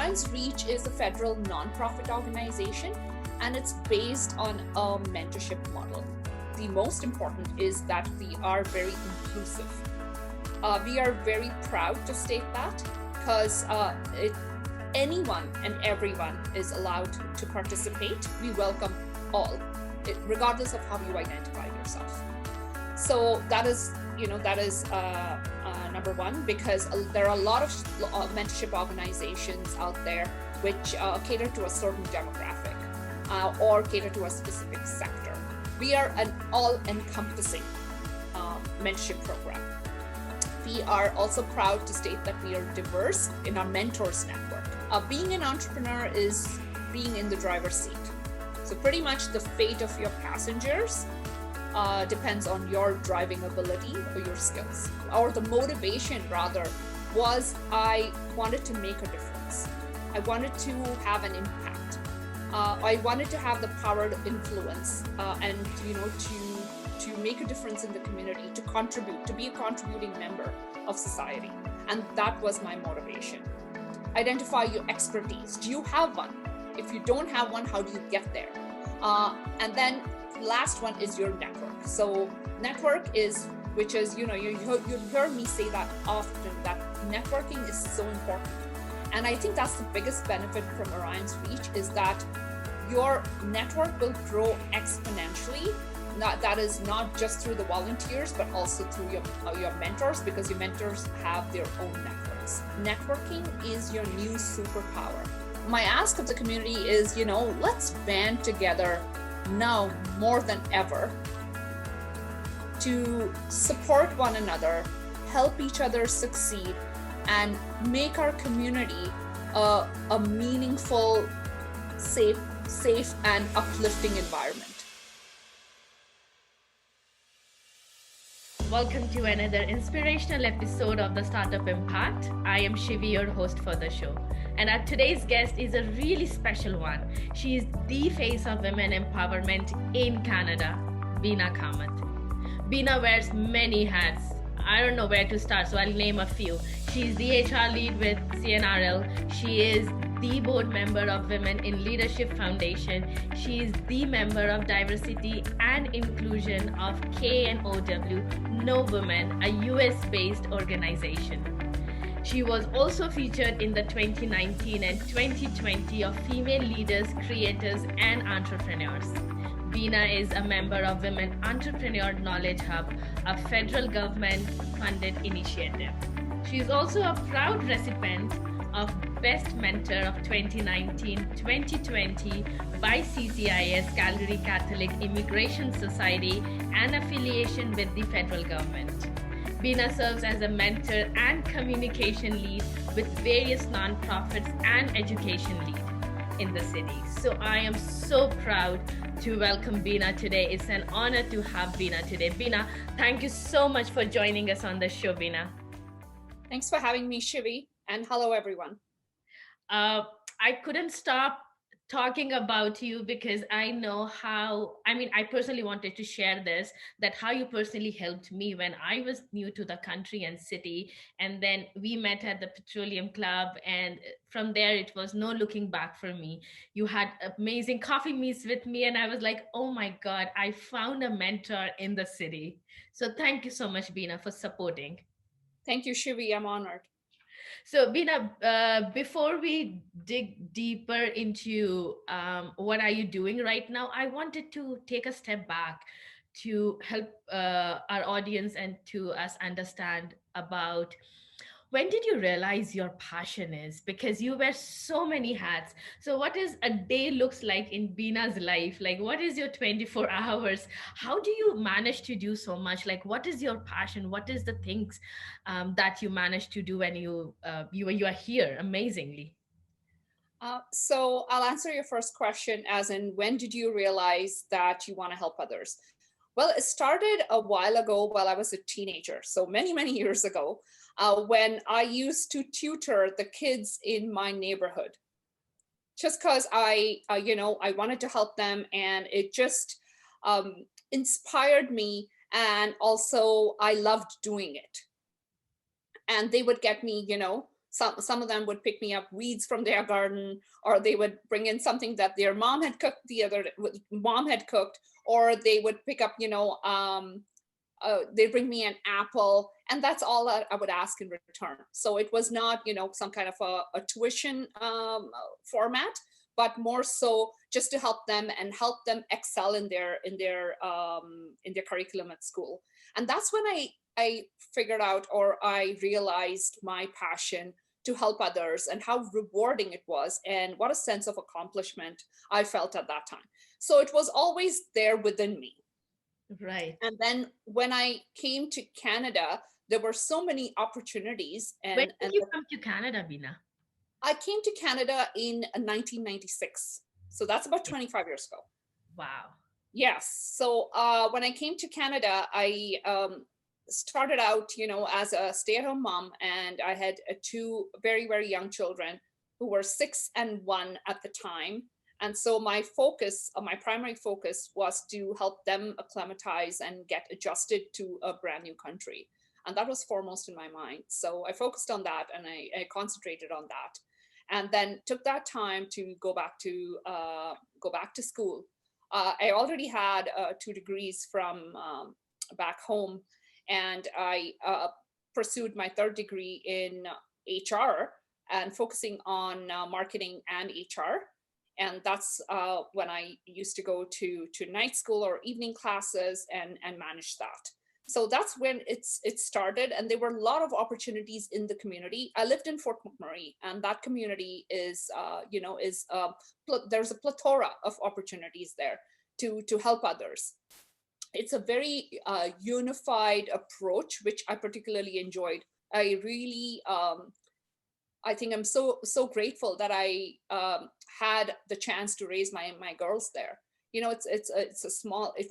Orion's Reach is a federal nonprofit organization, and it's based on a mentorship model. The most important is that we are very inclusive. We are very proud to state that because anyone and everyone is allowed to participate. We welcome all, regardless of how you identify yourself. So that is number one, because there are a lot of mentorship organizations out there which cater to a certain demographic or cater to a specific sector. We are an all-encompassing mentorship program. We are also proud to state that we are diverse in our mentors network. Being an entrepreneur is being in the driver's seat. So pretty much the fate of your passengers depends on your driving ability or your skills. Or the motivation rather was I wanted to make a difference. I wanted to have an impact. I wanted to have the power to influence and to make a difference in the community, to contribute, to be a contributing member of society. And that was my motivation. Identify your expertise. Do you have one? If you don't have one, how do you get there? And then last one is your network. So network is, which is, you hear me say that often, that networking is so important. And I think that's the biggest benefit from Orion's Reach, is that your network will grow exponentially. That is not just through the volunteers, but also through your mentors, because your mentors have their own networks. Networking is your new superpower. My ask of the community is, let's band together now more than ever to support one another, help each other succeed, and make our community a meaningful, safe and uplifting environment. Welcome to another inspirational episode of the Startup Impact. I am Shivi, your host for the show. And our today's guest is a really special one. She is the face of women empowerment in Canada, Bina Kamath. Bina wears many hats. I don't know where to start, so I'll name a few. She's the HR lead with CNRL. She is the board member of Women in Leadership Foundation. She is the member of Diversity and Inclusion of KNOW, No Women, a US-based organization. She was also featured in the 2019 and 2020 of Female Leaders, Creators, and Entrepreneurs. Bina is a member of Women Entrepreneur Knowledge Hub, a federal government-funded initiative. She is also a proud recipient of Best Mentor of 2019-2020 by CCIS, Calgary Catholic Immigration Society, and affiliation with the federal government. Bina serves as a mentor and communication lead with various nonprofits and education lead in the city. So I am so proud to welcome Bina today. It's an honor to have Bina today. Bina, thank you so much for joining us on the show, Bina. Thanks for having me, Shivi, and hello, everyone. I couldn't stop talking about you because I know I personally wanted to share this, that how you personally helped me when I was new to the country and city. And then we met at the Petroleum Club. And from there, it was no looking back for me. You had amazing coffee meets with me. And I was like, oh my God, I found a mentor in the city. So thank you so much, Bina, for supporting. Thank you, Shivi. I'm honored. So Bina, before we dig deeper into what are you doing right now, I wanted to take a step back to help our audience and to us understand about when did you realize your passion is? Because you wear so many hats. So what is a day looks like in Bina's life? Like, what is your 24 hours? How do you manage to do so much? Like, what is your passion? What is the things that you manage to do when you are here amazingly? So I'll answer your first question as in, when did you realize that you want to help others? Well, it started a while ago while I was a teenager. So many, many years ago, when I used to tutor the kids in my neighborhood, just because I wanted to help them, and it just inspired me. And also I loved doing it. And they would get me, some of them would pick me up weeds from their garden, or they would bring in something that their mom had cooked or they would pick up, they bring me an apple, and that's all that I would ask in return. So it was not, some kind of a tuition format, but more so just to help them and help them excel in their curriculum at school. And that's when I figured out, or I realized my passion to help others and how rewarding it was, and what a sense of accomplishment I felt at that time. So it was always there within me. Right. And then when I came to Canada, there were so many opportunities. When And did you come to Canada, Bina? I came to Canada in 1996. So that's about Okay. 25 years ago. Wow. Yes. So when I came to Canada, I started out, as a stay-at-home mom, and I had two very, very young children who were 6 and 1 at the time. And so my focus, my primary focus, was to help them acclimatize and get adjusted to a brand new country. And that was foremost in my mind. So I focused on that, and I concentrated on that, and then took that time to go back to school. I already had 2 degrees from back home, and I pursued my third degree in HR and focusing on marketing and HR. And that's when I used to go to night school or evening classes and manage that. So that's when it started, and there were a lot of opportunities in the community. I lived in Fort McMurray, and that community is, there's a plethora of opportunities there to help others. It's a very unified approach, which I particularly enjoyed. I really, I think I'm so grateful that I had the chance to raise my girls there. It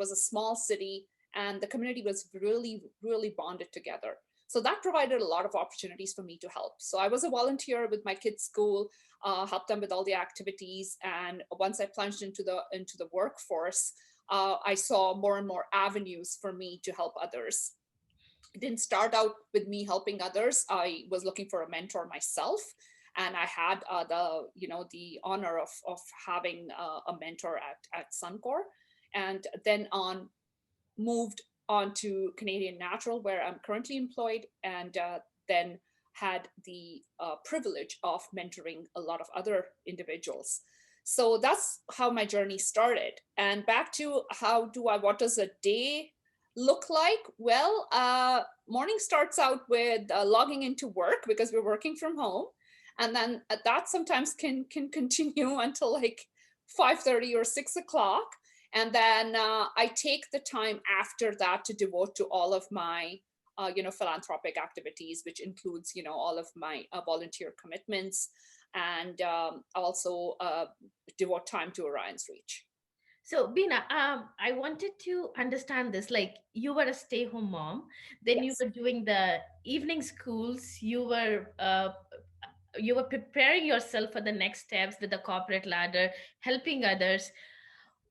was a small city, and the community was really, really bonded together. So that provided a lot of opportunities for me to help. So I was a volunteer with my kids' school, helped them with all the activities. And once I plunged into the workforce, I saw more and more avenues for me to help others. It didn't start out with me helping others. I was looking for a mentor myself, and I had the honor of having a mentor at Suncor, and then moved on to Canadian Natural, where I'm currently employed, and then had the privilege of mentoring a lot of other individuals. So that's how my journey started. And back to what does a day look like? Well, morning starts out with logging into work, because we're working from home. And then that sometimes can continue until like 5:30 or 6 o'clock. And then I take the time after that to devote to all of my, philanthropic activities, which includes, all of my volunteer commitments, and also devote time to Orion's Reach. So, Bina, I wanted to understand this. Like, you were a stay-home mom, then you Yes. were doing the evening schools. You were preparing yourself for the next steps with the corporate ladder, helping others.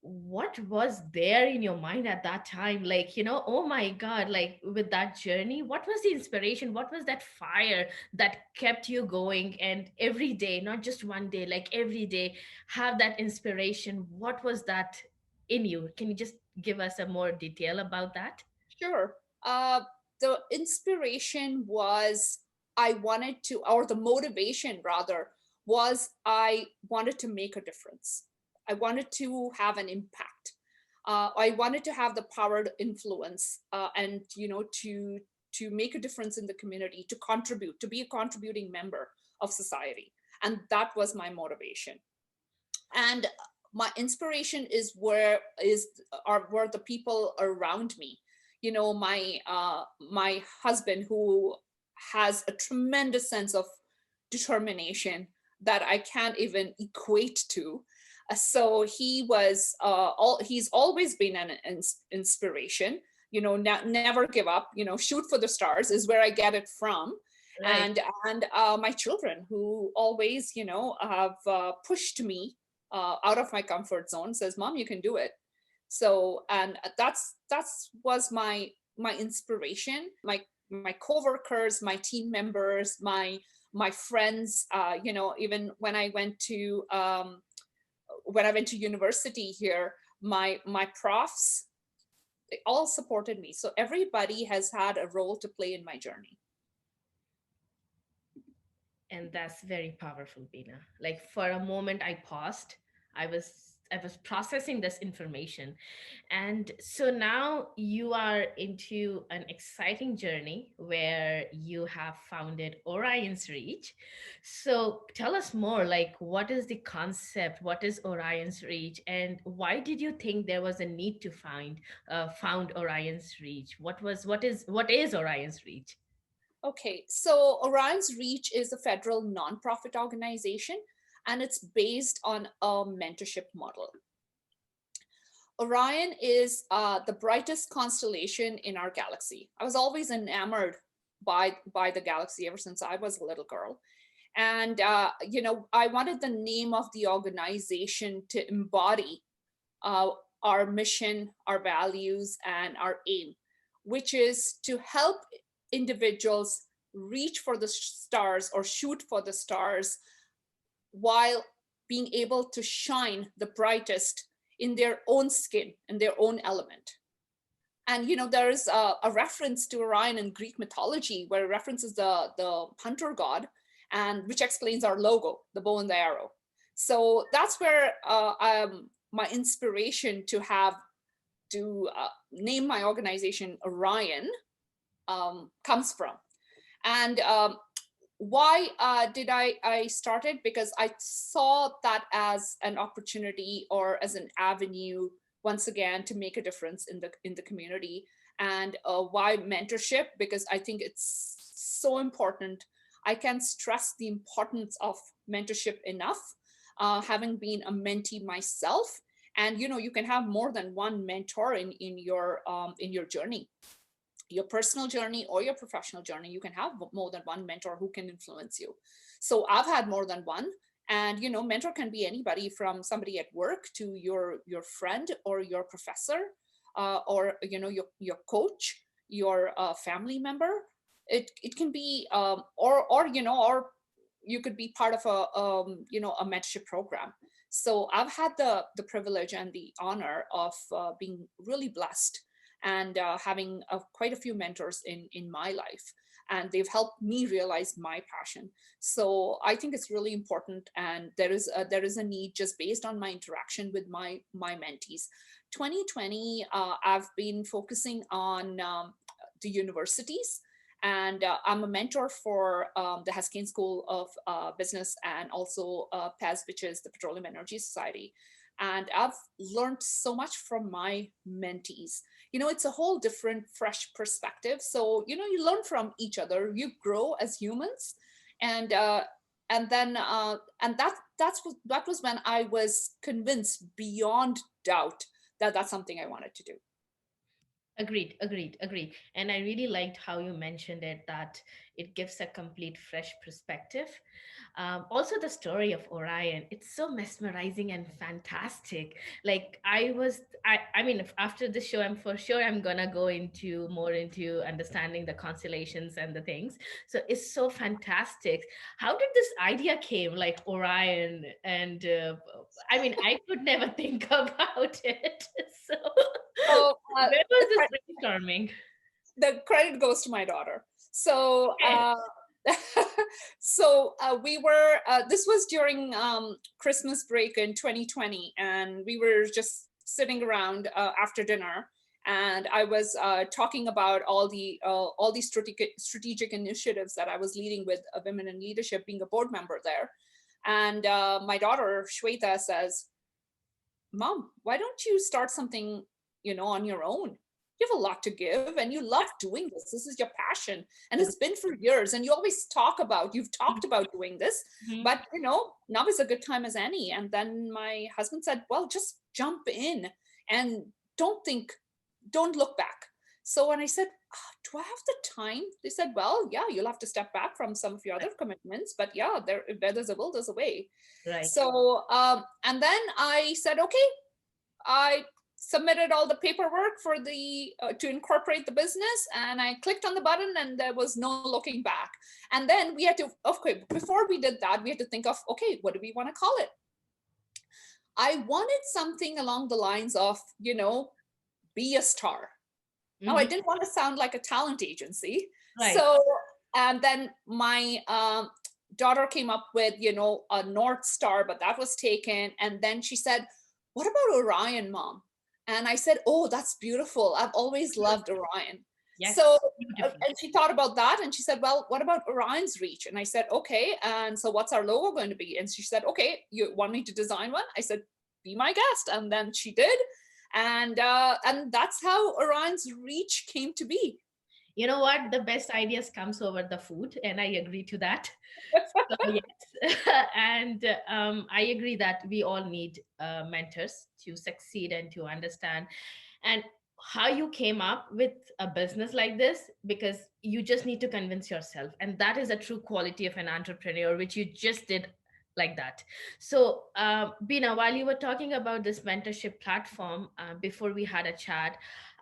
What was there in your mind at that time? Like, oh my God, like with that journey, what was the inspiration? What was that fire that kept you going? And every day, not just one day, like every day, have that inspiration. What was that in you? Can you just give us a more detail about that? Sure. Uh, the inspiration was I wanted to, or the motivation rather, was I wanted to make a difference. I wanted to have an impact. I wanted to have the power to influence, and to make a difference in the community, to contribute, to be a contributing member of society, and that was my motivation. And my inspiration were the people around me. My husband, who has a tremendous sense of determination that I can't even equate to. So he's always been an inspiration. Never give up. Shoot for the stars is where I get it from. Right. And my children, who always have pushed me out of my comfort zone, says, "Mom, you can do it." So, and that's was my inspiration. My coworkers, my team members, my my friends, even when I went to university here, my profs, they all supported me. So everybody has had a role to play in my journey. And that's very powerful, Bina. Like for a moment I paused. I was processing this information. And so now you are into an exciting journey where you have founded Orion's Reach. So tell us more, like what is the concept, what is Orion's Reach, and why did you think there was a need to found Orion's Reach? What is Orion's Reach? Okay, so Orion's Reach is a federal nonprofit organization, and it's based on a mentorship model. Orion is the brightest constellation in our galaxy. I was always enamored by the galaxy ever since I was a little girl, and I wanted the name of the organization to embody uh, our mission, our values, and our aim, which is to help individuals reach for the stars or shoot for the stars while being able to shine the brightest in their own skin, in their own element. And there is a reference to Orion in Greek mythology where it references the hunter god, and which explains our logo, the bow and the arrow. So that's where my inspiration to name my organization Orion comes from. And why did I start it? Because I saw that as an opportunity or as an avenue once again to make a difference in the community. And why mentorship? Because I think it's so important. I can't stress the importance of mentorship enough. Having been a mentee myself, and you can have more than one mentor in your journey, your personal journey or your professional journey. You can have more than one mentor who can influence you. So I've had more than one. And mentor can be anybody from somebody at work to your friend or your professor, or your coach, your family member. It can be or you could be part of a mentorship program. So I've had the privilege and the honor of being really blessed and having quite a few mentors in my life, and they've helped me realize my passion. So I think it's really important, and there is a need just based on my interaction with my mentees. 2020, I've been focusing on the universities, and I'm a mentor for the Haskell School of Business, and also PES, which is the Petroleum Energy Society. And I've learned so much from my mentees. It's a whole different, fresh perspective. So, you learn from each other, you grow as humans. And then that was when I was convinced beyond doubt that that's something I wanted to do. Agreed. And I really liked how you mentioned it, that it gives a complete fresh perspective. Also, the story of Orion, it's so mesmerizing and fantastic. Like I mean, if after the show, I'm gonna go into more into understanding the constellations and the things. So it's so fantastic. How did this idea came, like Orion? And I mean, I could never think about it. So So where was this brainstorming? the credit goes to my daughter. So Okay. we were this was during Christmas break in 2020, and we were just sitting around after dinner, and I was talking about all the strategic initiatives that I was leading with Women in Leadership, being a board member there. And my daughter Shweta says, "Mom, why don't you start something on your own? You have a lot to give, and you love doing this. This is your passion, and it's been for years, and you've talked about doing this, Mhm. but now is a good time as any." And then my husband said, "Well, just jump in and don't look back." So when I said, "Do I have the time?" They said, "Well, yeah, you'll have to step back from some of your other commitments, but yeah, where there's a will, there's a way." Right. So and then I said, "Okay, I submitted all the paperwork for the to incorporate the business, and I clicked on the button, and there was no looking back. And then we had to, okay, before we did that, we had to think of, okay, what do we want to call it? I wanted something along the lines of, be a star. Now, I didn't want to sound like a talent agency. Right. So, and then my daughter came up with, a North Star, but that was taken. And then she said, what about Orion, Mom? And I said, oh, that's beautiful. I've always loved Orion. Yes. So, Beautiful. and she thought about that, and she said, well, what about Orion's reach? And I said, okay. And so what's our logo going to be? And she said, okay, you want me to design one? I said, be my guest. And then she did. And that's how Orion's reach came to be. You know what? The best ideas comes over the food, and I agree to that. So yes, and I agree that we all need mentors to succeed and to understand, and how you came up with a business like this, because you just need to convince yourself, and that is a true quality of an entrepreneur, which you just did like that. So, Bina, while you were talking about this mentorship platform, before we had a chat,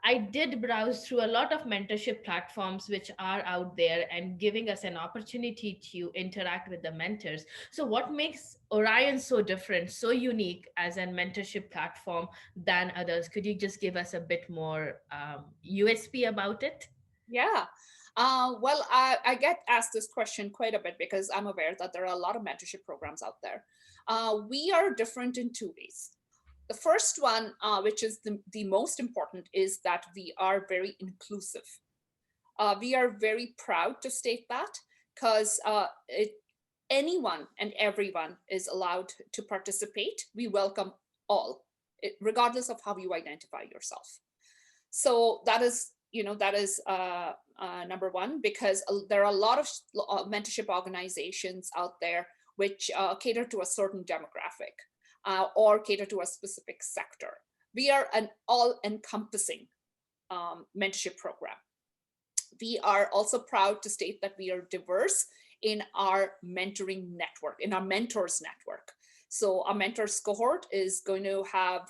I did browse through a lot of mentorship platforms which are out there and giving us an opportunity to interact with the mentors. So, what makes Orion so different, so unique as a mentorship platform than others? Could you just give us a bit more USP about it? Yeah. Well, I get asked this question quite a bit because I'm aware that there are a lot of mentorship programs out there. We are different in two ways. The first one, which is the most important, is that we are very inclusive. We are very proud to state that, because anyone and everyone is allowed to participate. We welcome all, regardless of how you identify yourself. So that is number one, because there are a lot of mentorship organizations out there which cater to a certain demographic, or cater to a specific sector. We are an all-encompassing mentorship program. We are also proud to state that we are diverse in our mentoring network, in our mentors network. So our mentors cohort is going to have,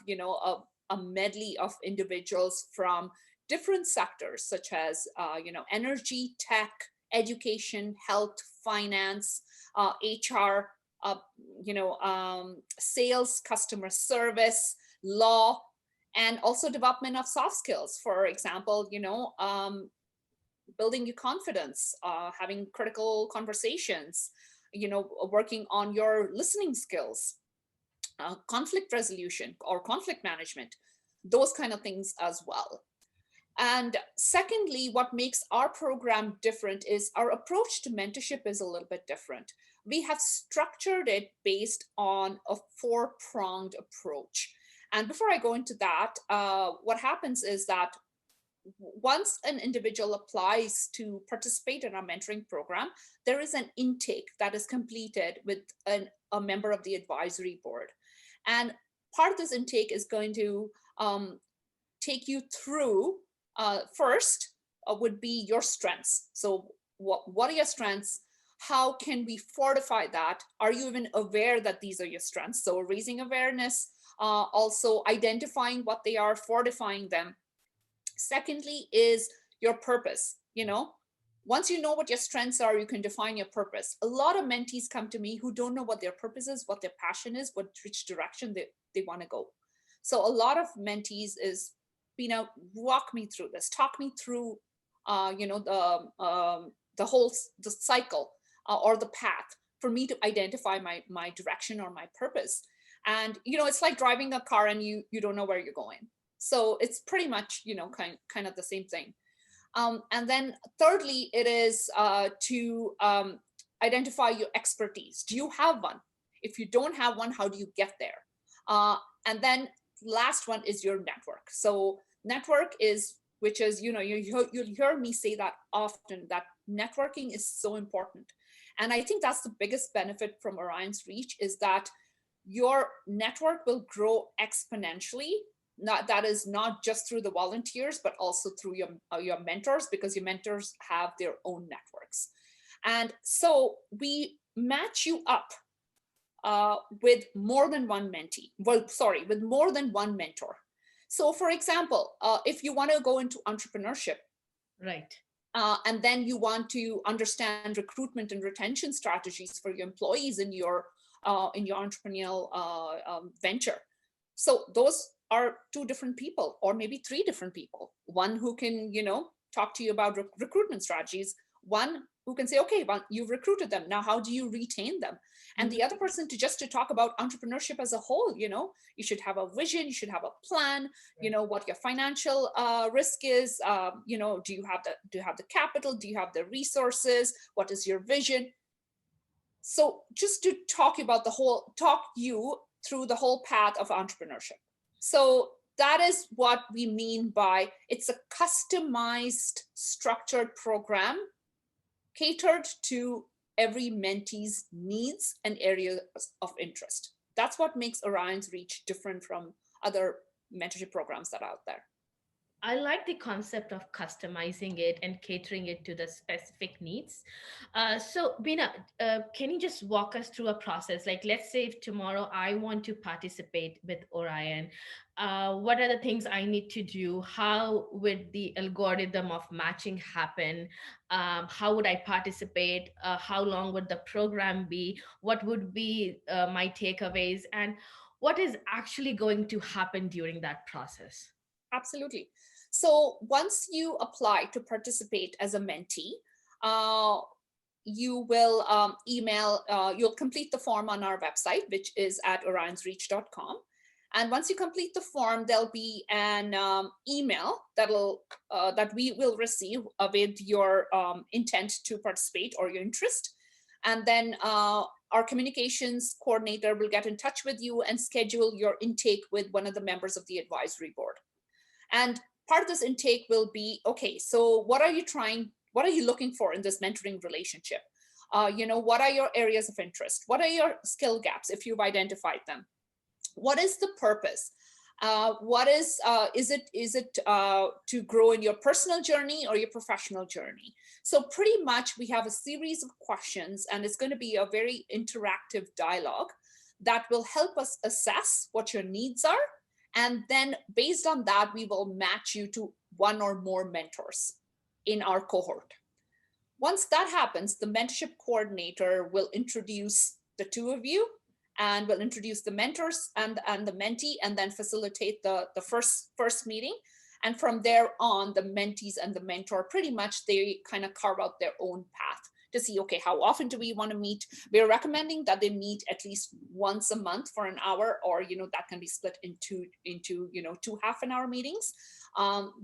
a medley of individuals from different sectors, such as, energy, tech, education, health, finance, HR, sales, customer service, law, and also development of soft skills. For example, building your confidence, having critical conversations, working on your listening skills, conflict resolution or conflict management, those kind of things as well. And secondly, what makes our program different is our approach to mentorship is a little bit different. We have structured it based on a four-pronged approach. And before I go into that, what happens is that once an individual applies to participate in our mentoring program, there is an intake that is completed with a member of the advisory board. And part of this intake is going to take you through, first would be your strengths. So what are your strengths? How can we fortify that? Are you even aware that these are your strengths? So raising awareness, also identifying what they are, fortifying them. Secondly is your purpose. Once you know what your strengths are, you can define your purpose. A lot of mentees come to me who don't know what their purpose is, what their passion is, which direction they want to go. So a lot of mentees is, walk me through this, talk me through, the whole the cycle, or the path for me to identify my direction or my purpose. And it's like driving a car and you don't know where you're going. So it's pretty much kind of the same thing. And then thirdly, it is to identify your expertise. Do you have one? If you don't have one, how do you get there? And then last one is your network. So network is, which is, you'll hear me say that often, that networking is so important. And I think that's the biggest benefit from Orion's Reach, is that your network will grow exponentially. That is not just through the volunteers, but also through your mentors, because your mentors have their own networks. And so we match you up with more than one mentee. Well, sorry, with more than one mentor. So for example, if you want to go into entrepreneurship, Right. and then you want to understand recruitment and retention strategies for your employees in your entrepreneurial venture. So those are two different people, or maybe three different people. One who can, talk to you about recruitment strategies. One who can say, okay, well, you've recruited them. Now, how do you retain them? And the other person to talk about entrepreneurship as a whole. You should have a vision. You should have a plan. What your financial risk is. Do you have the capital? Do you have the resources? What is your vision? So just to talk you through the whole path of entrepreneurship. So that is what we mean by it's a customized structured program catered to every mentee's needs and areas of interest. That's what makes Orion's Reach different from other mentorship programs that are out there. I like the concept of customizing it and catering it to the specific needs. So, Bina, can you just walk us through a process? Like, let's say if tomorrow I want to participate with Orion, what are the things I need to do? How would the algorithm of matching happen? How would I participate? How long would the program be? What would be my takeaways? And what is actually going to happen during that process? Absolutely. So once you apply to participate as a mentee, uh, you will you'll complete the form on our website, which is at orionsreach.com. And once you complete the form, there'll be an email that we will receive with your intent to participate or your interest. And then our communications coordinator will get in touch with you and schedule your intake with one of the members of the advisory board. And part of this intake will be, okay, so what are you looking for in this mentoring relationship? What are your areas of interest? What are your skill gaps if you've identified them? What is the purpose? Is it to grow in your personal journey or your professional journey? So pretty much we have a series of questions, and it's going to be a very interactive dialogue that will help us assess what your needs are. And then based on that, we will match you to one or more mentors in our cohort. Once that happens, the mentorship coordinator will introduce the two of you and will introduce the mentors and the mentee, and then facilitate the first meeting. And from there on, the mentees and the mentor pretty much they kind of carve out their own path to see, okay, how often do we want to meet? We're recommending that they meet at least once a month for an hour, or that can be split into two half-an-hour meetings.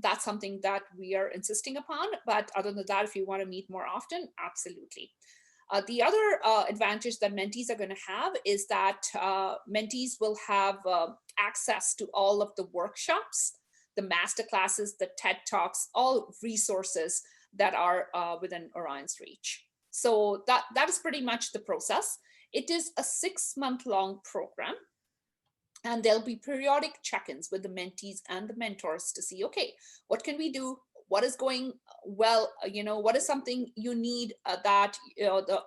That's something that we are insisting upon. But other than that, if you want to meet more often, absolutely. The other advantage that mentees are going to have is that mentees will have access to all of the workshops, the master classes, the TED Talks, all resources that are within Orion's Reach. So that is pretty much the process. It is a 6-month long program, and there'll be periodic check-ins with the mentees and the mentors to see, okay, what can we do? What is going well? What is something you need that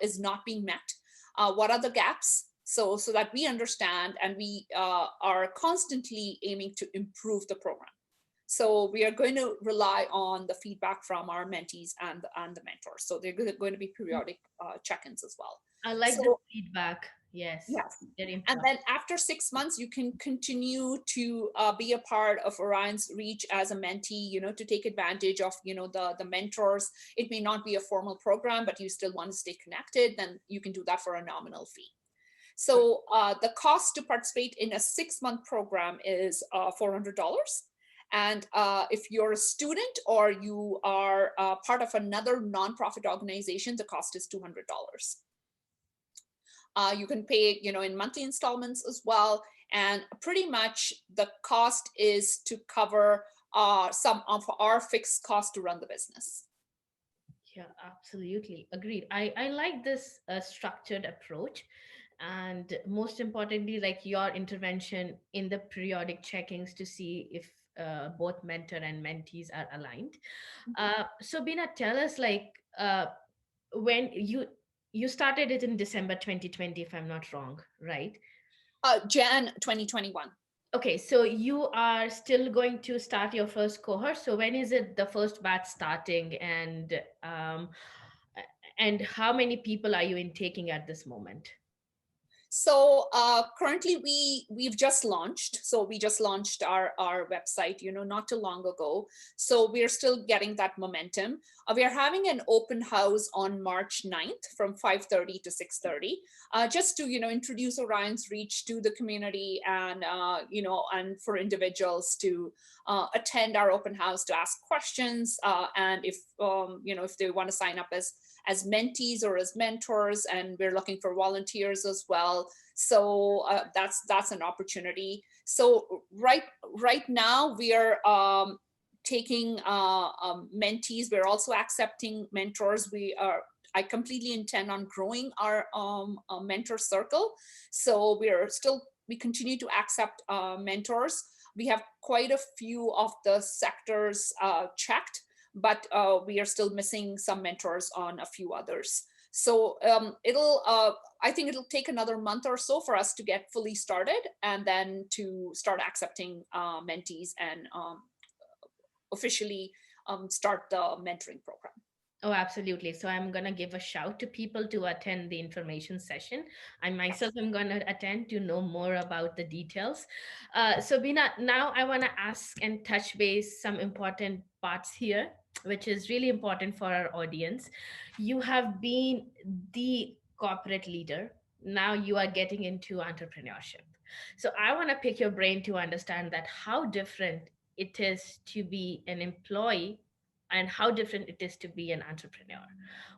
is not being met? What are the gaps? So that we understand, and we are constantly aiming to improve the program. So we are going to rely on the feedback from our mentees and the mentors. So they're going to be periodic check-ins as well. I like the feedback. Yes. Yes. Very And then after 6 months, you can continue to be a part of Orion's Reach as a mentee, to take advantage of, the mentors. It may not be a formal program, but you still want to stay connected, then you can do that for a nominal fee. So the cost to participate in a 6-month program is $400. And if you're a student or you are part of another nonprofit organization, the cost is $200. You can pay, in monthly installments as well. And pretty much the cost is to cover some of our fixed costs to run the business. Yeah, absolutely. Agreed. I like this structured approach. And most importantly, like your intervention in the periodic checkings to see if both mentor and mentees are aligned. So Bina, tell us when you started it in December 2020, if I'm not wrong, right? Jan 2021. Okay, so you are still going to start your first cohort. So when is it the first batch starting, and how many people are you intaking at this moment? So currently we've just launched. So we just launched our website, not too long ago. So we're still getting that momentum. We are having an open house on March 9th from 5:30 to 6:30, just to introduce Orion's reach to the community, and and for individuals to attend our open house to ask questions, and if they want to sign up as mentees or as mentors, and we're looking for volunteers as well. So that's an opportunity. So right now we are taking mentees. We're also accepting mentors. I completely intend on growing our mentor circle. So we continue to accept mentors. We have quite a few of the sectors checked, but we are still missing some mentors on a few others. So I think it'll take another month or so for us to get fully started, and then to start accepting mentees, and officially start the mentoring program. Oh, absolutely. So I'm going to give a shout to people to attend the information session. I myself am going to attend to know more about the details. So Bina, now I want to ask and touch base some important parts here, which is really important for our audience. You have been the corporate leader. Now you are getting into entrepreneurship. So I want to pick your brain to understand that how different it is to be an employee and how different it is to be an entrepreneur.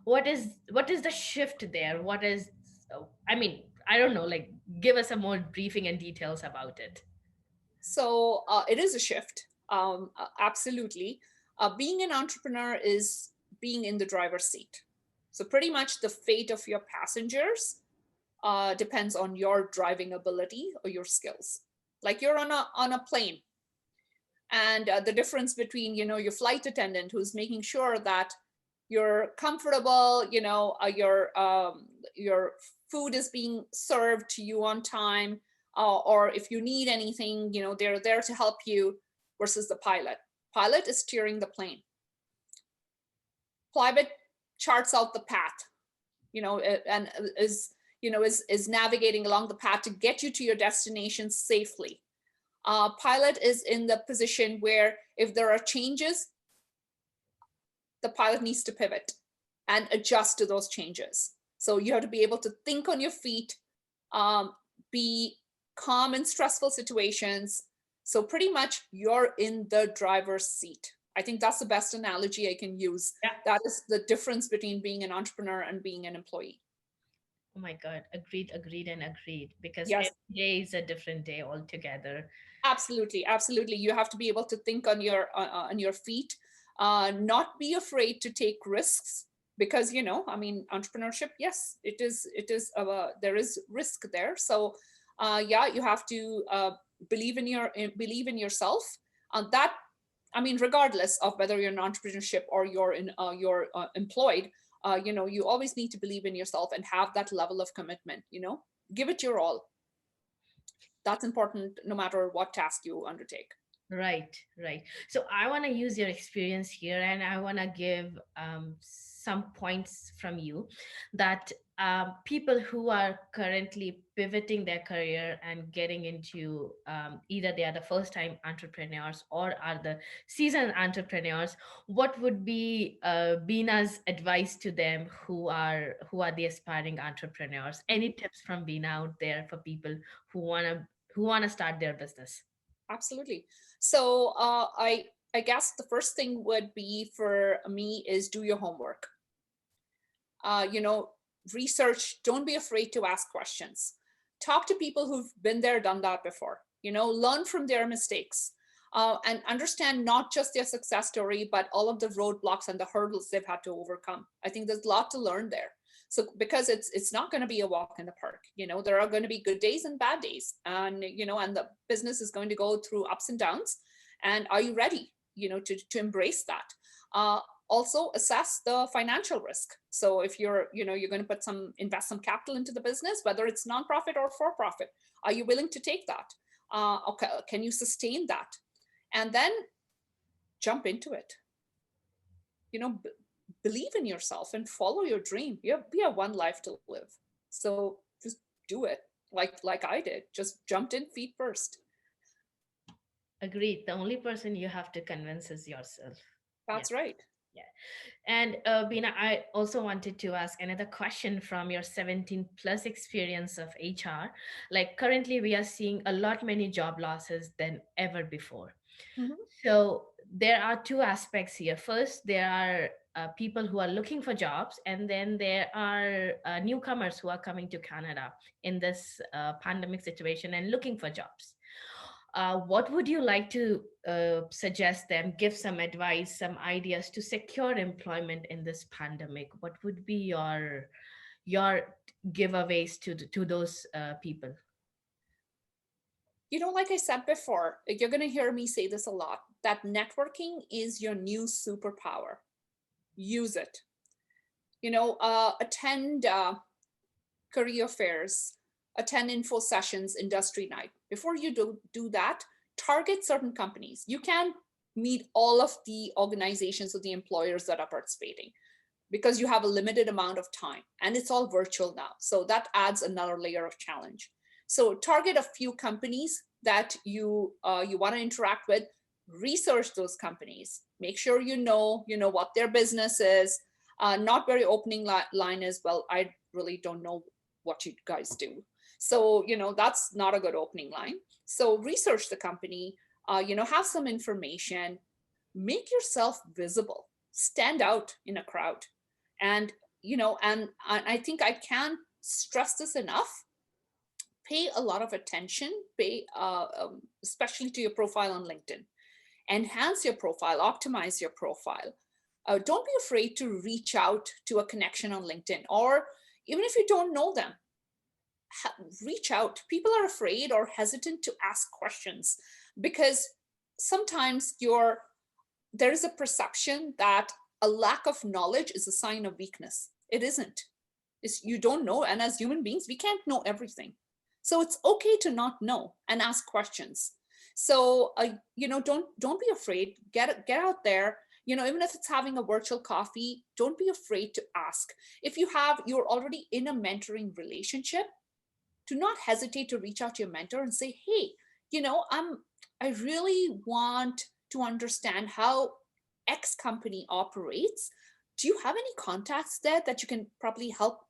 What is the shift there? What is, I mean, I don't know, like, give us some more briefing and details about it. So it is a shift, absolutely. Being an entrepreneur is being in the driver's seat. So pretty much the fate of your passengers depends on your driving ability or your skills. Like you're on a plane, and the difference between your flight attendant who's making sure that you're comfortable, your food is being served to you on time, or if you need anything, they're there to help you, versus the pilot is steering the plane. Pilot charts out the path, and is navigating along the path to get you to your destination safely. Pilot is in the position where if there are changes, the pilot needs to pivot and adjust to those changes. So you have to be able to think on your feet, be calm in stressful situations. So pretty much you're in the driver's seat. I think that's the best analogy I can use. Yeah. That is the difference between being an entrepreneur and being an employee. Oh my God, agreed, and agreed. Because Yes, every day is a different day altogether. absolutely. You have to be able to think on your feet, not be afraid to take risks, because entrepreneurship, yes, it is there is risk there. So yeah, you have to believe in yourself. That, I mean, regardless of whether you're in entrepreneurship or you're employed, you always need to believe in yourself and have that level of commitment. Give it your all. That's important no matter what task you undertake. Right, right. So I want to use your experience here, and I want to give some points from you that people who are currently pivoting their career and getting into, either they are the first time entrepreneurs or are the seasoned entrepreneurs, what would be Bina's advice to them who are the aspiring entrepreneurs? Any tips from Bina out there for people who wanna start their business? Absolutely. So I guess the first thing would be for me is do your homework. uh, you know Research. Don't be afraid to ask questions. Talk to people who've been there, done that before. Learn from their mistakes, and understand not just their success story, but all of the roadblocks and the hurdles they've had to overcome. I think there's a lot to learn there. So because it's not going to be a walk in the park. There are going to be good days and bad days, and and the business is going to go through ups and downs. And are you ready to embrace that? Also assess the financial risk. So if you're going to invest some capital into the business, whether it's nonprofit or for profit, are you willing to take that? Okay, can you sustain that? And then jump into it. You know, believe in yourself and follow your dream. You have one life to live, so just do it like I did. Just jumped in feet first. Agreed. The only person you have to convince is yourself. Yeah. That's right. Yeah. And Bina, I also wanted to ask another question from your 17 plus experience of HR. Like currently, we are seeing a lot many job losses than ever before. Mhm. So there are two aspects here. First, there are people who are looking for jobs, and then there are newcomers who are coming to Canada in this pandemic situation and looking for jobs. What would you like to suggest them? Give some advice, some ideas to secure employment in this pandemic. What would be your giveaways to those people? Like I said before, you're going to hear me say this a lot, that networking is your new superpower. Use it. Attend career fairs, attend info sessions, industry night. Before you do that, target certain companies. You can meet all of the organizations or the employers that are participating because you have a limited amount of time and it's all virtual now. So that adds another layer of challenge. So target a few companies that you want to interact with, research those companies, make sure you know what their business is. Not very opening line is, well, I really don't know what you guys do. So, that's not a good opening line. So research the company, have some information, make yourself visible, stand out in a crowd. And I think I can't stress this enough. Pay a lot of attention, especially to your profile on LinkedIn. Enhance your profile, optimize your profile. Don't be afraid to reach out to a connection on LinkedIn, or even if you don't know them, reach out. People are afraid or hesitant to ask questions because sometimes there is a perception that a lack of knowledge is a sign of weakness. It isn't. You don't know, and as human beings, we can't know everything. So it's okay to not know and ask questions. So don't be afraid. Get out there. Even if it's having a virtual coffee, don't be afraid to ask. If you're already in a mentoring relationship, do not hesitate to reach out to your mentor and say, hey, I really want to understand how X company operates. Do you have any contacts there that you can probably help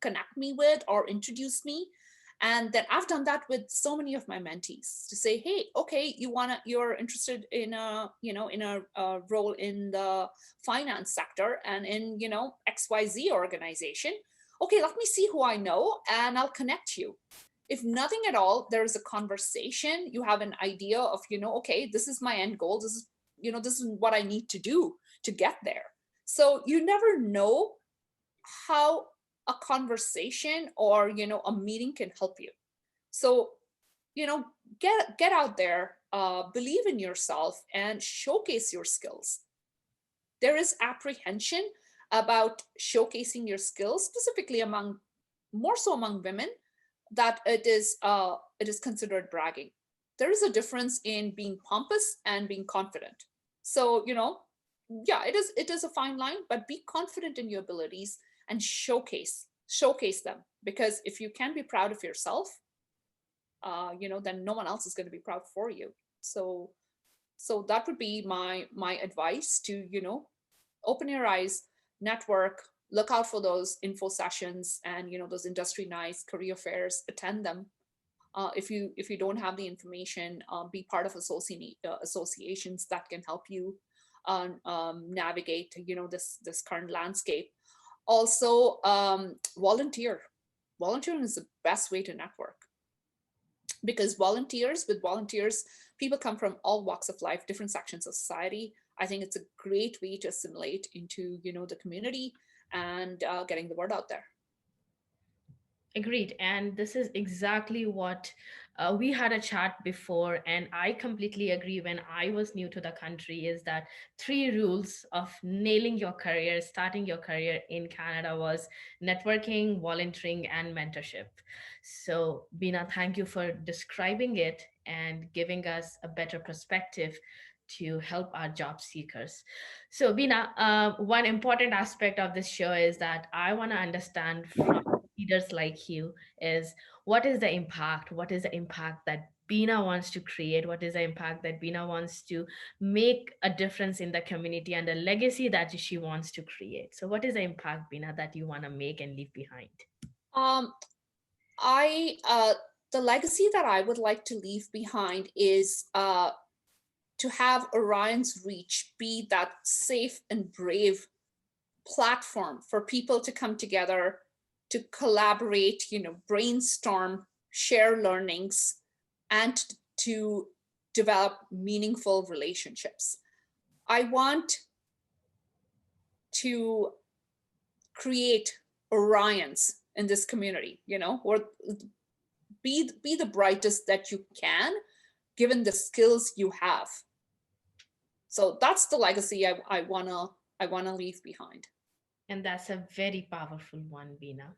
connect me with or introduce me? And then I've done that with so many of my mentees to say, hey, okay, you're interested in a role in the finance sector and in XYZ organization. Okay, let me see who I know and I'll connect you. If nothing at all, there's a conversation, you have an idea of, okay, this is my end goal. This is what I need to do to get there. So you never know how a conversation or, a meeting can help you. So, get out there, believe in yourself and showcase your skills. There is apprehension about showcasing your skills, specifically more so among women, that it is considered bragging. There is a difference in being pompous and being confident. So, yeah, it is a fine line, but be confident in your abilities and showcase them. Because if you can be proud of yourself, then no one else is going to be proud for you. So that would be my advice to, open your eyes, network, look out for those info sessions and, those industry nights, career fairs, attend them. If you don't have the information, be part of associations that can help you navigate, this current landscape. Also, volunteering is the best way to network, because with volunteers, people come from all walks of life, different sections of society. I think it's a great way to assimilate into, the community and getting the word out there. Agreed. And this is exactly what we had a chat before. And I completely agree. When I was new to the country, is that three rules of nailing your career, starting your career in Canada was networking, volunteering, and mentorship. So, Bina, thank you for describing it and giving us a better perspective to help our job seekers. So, Bina, one important aspect of this show is that I want to understand from leaders like you is what is the impact that Bina wants to create, what is the impact that Bina wants to make a difference in the community and the legacy that she wants to create. So what is the impact, Bina, that you want to make and leave behind? Um, I the legacy that I would like to leave behind is to have Orion's Reach be that safe and brave platform for people to come together, to collaborate, brainstorm, share learnings, and to develop meaningful relationships. I want to create Orions in this community, or be the brightest that you can, given the skills you have. So that's the legacy I wanna leave behind. And that's a very powerful one, Bina.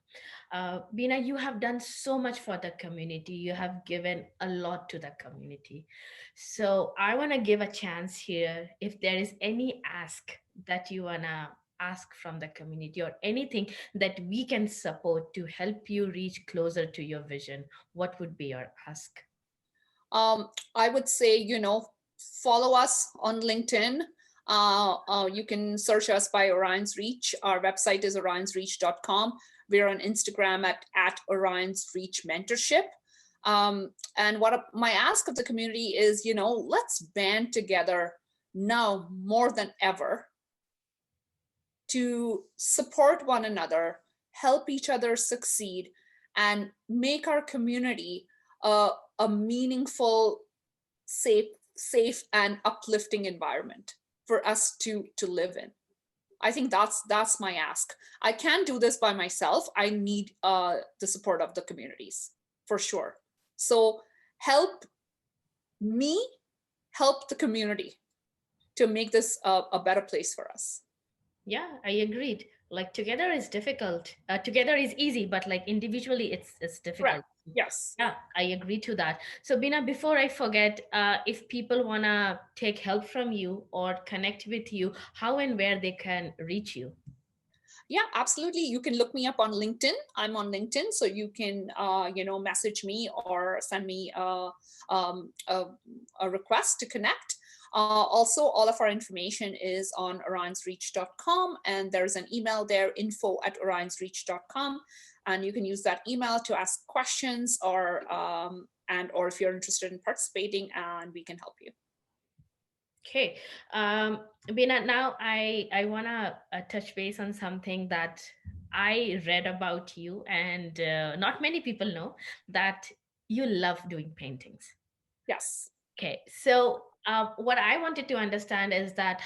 Bina, you have done so much for the community. You have given a lot to the community. So I want to give a chance here. If there is any ask that you want to ask from the community or anything that we can support to help you reach closer to your vision, what would be your ask? I would say, follow us on LinkedIn. You can search us by Orion's Reach. Our website is orionsreach.com. We're on Instagram at Orion's Reach Mentorship. And my ask of the community is, let's band together now more than ever to support one another, help each other succeed, and make our community a meaningful, safe, safe and uplifting environment for us to live in. I think that's my ask. I can't do this by myself. I need the support of the communities for sure. So help me help the community to make this a better place for us. Yeah, I agreed. Like together is difficult. Together is easy, but like individually, it's Correct. difficult. Yes. Yeah, I agree to that. So, Bina, before I forget, if people wanna take help from you or connect with you, how and where they can reach you? Yeah, absolutely. You can look me up on LinkedIn. I'm on LinkedIn, so you can message me or send me a request to connect. Also, all of our information is on orionsreach.com, and there's an email there, info@orionsreach.com, and you can use that email to ask questions or if you're interested in participating, and we can help you. Okay, Bina, now I wanna touch base on something that I read about you, and not many people know that you love doing paintings. Yes. Okay, so what I wanted to understand is that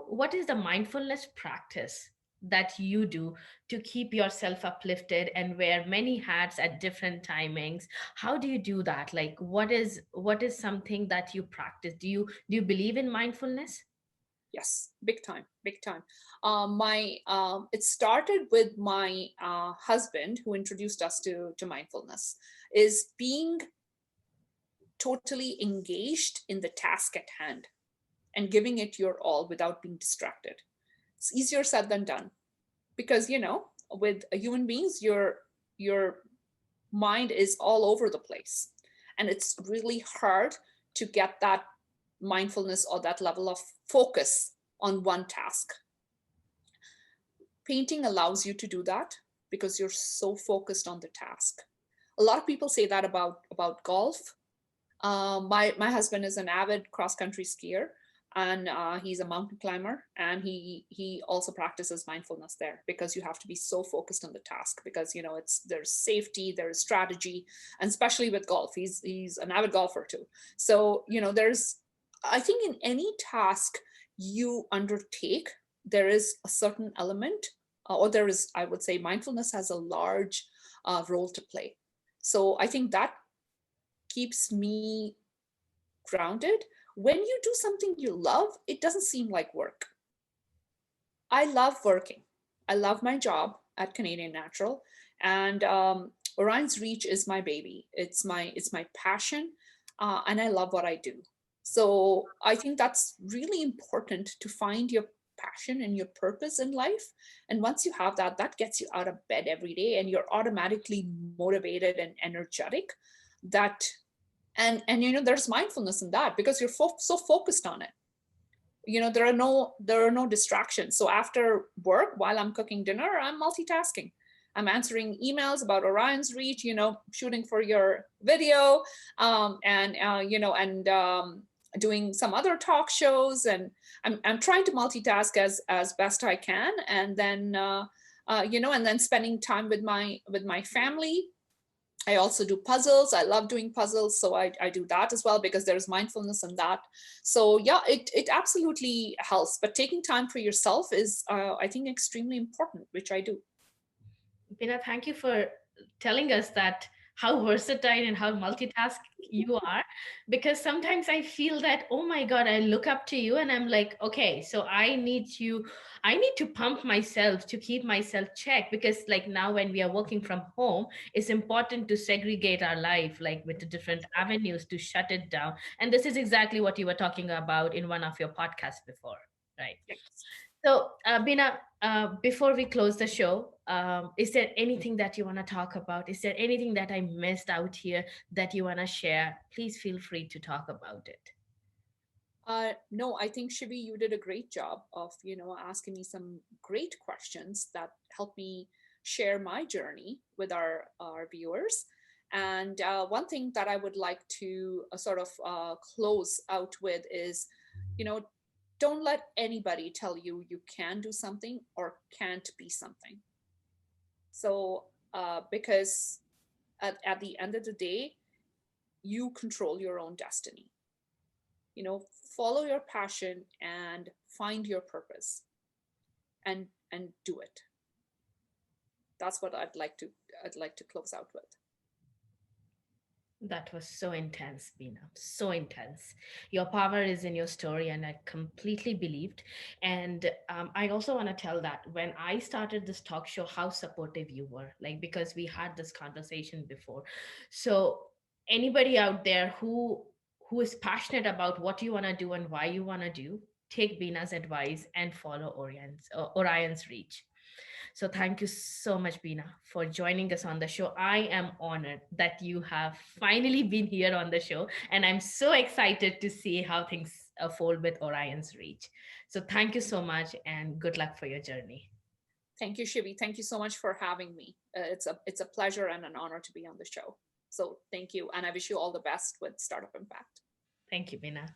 what is the mindfulness practice that you do to keep yourself uplifted and wear many hats at different timings? How do you do that? Like, what is something that you practice? Do you believe in mindfulness? Yes, big time, big time. My It started with my husband, who introduced us to mindfulness. Is being totally engaged in the task at hand and giving it your all without being distracted. It's easier said than done, because with human beings, your mind is all over the place, and it's really hard to get that mindfulness or that level of focus on one task. Painting allows you to do that because you're so focused on the task. A lot of people say that about golf. My husband is an avid cross country skier, and he's a mountain climber, and he also practices mindfulness there, because you have to be so focused on the task, because there's safety, there's strategy, and especially with golf, he's an avid golfer too. So there's, I think, in any task you undertake, there is a certain element, or there is, I would say, mindfulness has a large role to play. So I think that keeps me grounded. When you do something you love, it doesn't seem like work. I love working. I love my job at Canadian Natural, and Orion's Reach is my baby. It's my passion, and I love what I do. So I think that's really important to find your passion and your purpose in life. And once you have that, that gets you out of bed every day, and you're automatically motivated and energetic. That and there's mindfulness in that because you're so focused on it. There are no distractions. So after work, while I'm cooking dinner, I'm multitasking. I'm answering emails about Orion's Reach, shooting for your video, and doing some other talk shows, and I'm trying to multitask as best I can, and then spending time with my family. I also do puzzles. I love doing puzzles. So I do that as well because there's mindfulness in that. So yeah, it absolutely helps. But taking time for yourself is, I think, extremely important, which I do. Bina, thank you for telling us that how versatile and how multitask you are, because sometimes I feel that, oh my god, I look up to you and I'm like, okay, so I need to pump myself to keep myself checked, because like now when we are working from home, it's important to segregate our life like with the different avenues to shut it down. And this is exactly what you were talking about in one of your podcasts before, right? Yes. So, Bina, before we close the show, is there anything that you want to talk about? Is there anything that I missed out here that you want to share? Please feel free to talk about it. No, I think Shivi, you did a great job of asking me some great questions that help me share my journey with our viewers. And one thing that I would like to sort of close out with is, you know, don't let anybody tell you you can do something or can't be something. So, because at the end of the day, you control your own destiny. Follow your passion and find your purpose, and do it. That's what I'd like to close out with. That was so intense, Bina. So intense. Your power is in your story, and I completely believed. And I also want to tell that when I started this talk show, how supportive you were, like, because we had this conversation before. So, anybody out there who is passionate about what you want to do and why you want to do, take Bina's advice and follow Orion's Reach. So thank you so much, Bina, for joining us on the show. I am honored that you have finally been here on the show, and I'm so excited to see how things unfold with Orion's Reach. So thank you so much, and good luck for your journey. Thank you, Shivi. Thank you so much for having me. It's a pleasure and an honor to be on the show. So thank you, and I wish you all the best with Startup Impact. Thank you, Bina.